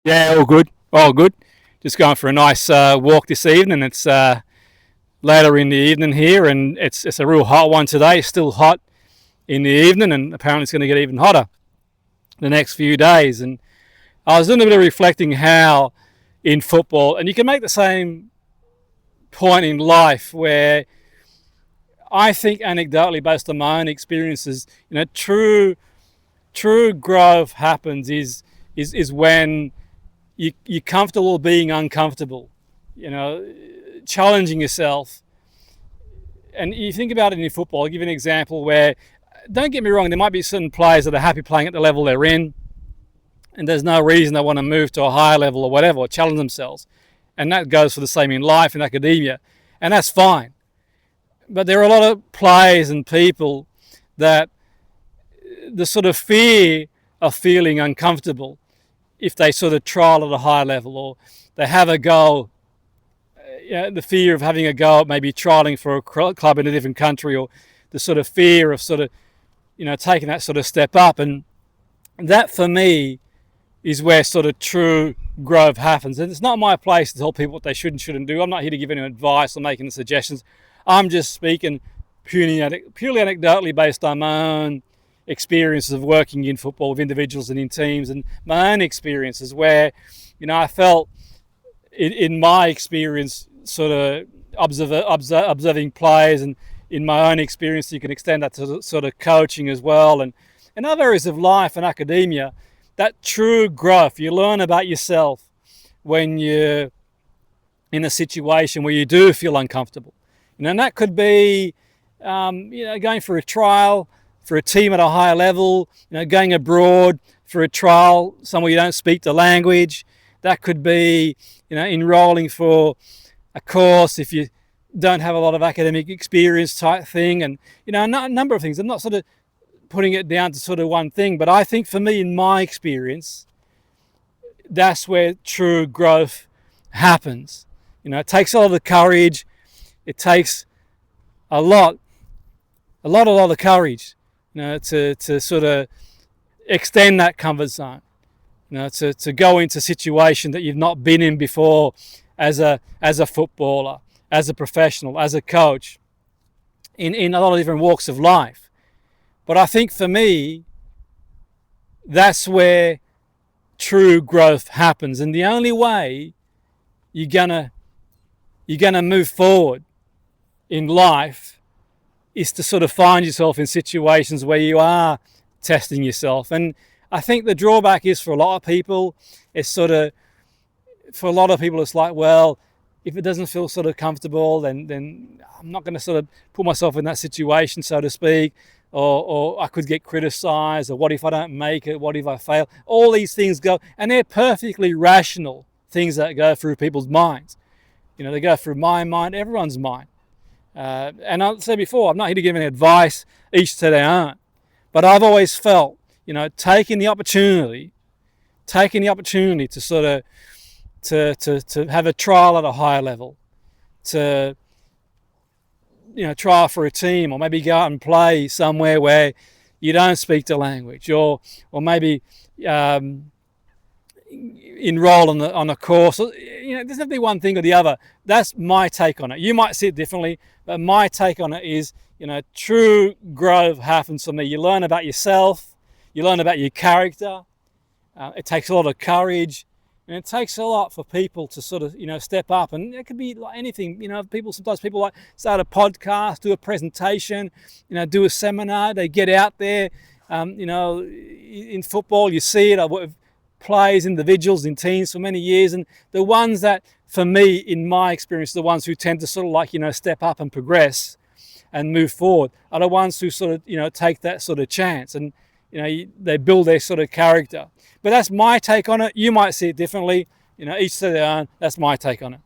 Yeah, all good. All good. Just going for a nice walk this evening. It's later in the evening here, and it's a real hot one today. It's still hot in the evening, and apparently it's going to get even hotter the next few days. And I was doing a bit of reflecting how in football, and you can make the same point in life where I think anecdotally, based on my own experiences, true growth happens is when you're comfortable being uncomfortable, challenging yourself. And you think about it in football. I'll give you an example where, don't get me wrong, there might be certain players that are happy playing at the level they're in, and there's no reason they want to move to a higher level or whatever, or challenge themselves. And that goes for the same in life, in academia, and that's fine. But there are a lot of players and people that the sort of fear of feeling uncomfortable if they sort of trial at a higher level, or they have a go, the fear of having a go at maybe trialing for a club in a different country, or the sort of fear of sort of, taking that sort of step up. And that for me is where sort of true growth happens. And it's not my place to tell people what they should and shouldn't do. I'm not here to give any advice or making suggestions. I'm just speaking purely anecdotally based on my own experiences of working in football with individuals and in teams, and my own experiences where, I felt in my experience, sort of observing players, and in my own experience, you can extend that to sort of coaching as well, and other areas of life and academia, that true growth, you learn about yourself when you're in a situation where you do feel uncomfortable. And that could be, going for a trial for a team at a higher level, going abroad for a trial somewhere you don't speak the language. That could be, enrolling for a course if you don't have a lot of academic experience type thing, and a number of things. I'm not sort of putting it down to sort of one thing, but I think for me, in my experience, that's where true growth happens. It takes a lot of courage. It takes a lot of courage, to sort of extend that comfort zone, to go into a situation that you've not been in before as a footballer, as a professional, as a coach, in a lot of different walks of life. But I think for me, that's where true growth happens. And the only way you're gonna move forward in life is to sort of find yourself in situations where you are testing yourself. And I think the drawback is, for a lot of people, it's like, well, if it doesn't feel sort of comfortable, then I'm not going to sort of put myself in that situation, so to speak, or I could get criticized, or what if I don't make it, what if I fail? All these things go, and they're perfectly rational things that go through people's minds. They go through my mind, everyone's mind. And I'll say before, I'm not here to give any advice, each to their own. But I've always felt, taking the opportunity to sort of to have a trial at a higher level, to trial for a team, or maybe go out and play somewhere where you don't speak the language, or maybe enroll on a course. It doesn't have to be one thing or the other. That's my take on it. You might see it differently, but my take on it is, true growth happens for me. You learn about yourself, you learn about your character. It takes a lot of courage, and it takes a lot for people to sort of, step up. And it could be like anything. Sometimes people like start a podcast, do a presentation, do a seminar. They get out there. In football, you see it. I've worked with players, individuals in teams for many years, and the ones that, for me, in my experience, the ones who tend to sort of like, step up and progress and move forward are the ones who sort of, take that sort of chance, and, they build their sort of character. But that's my take on it. You might see it differently, each to their own. That's my take on it.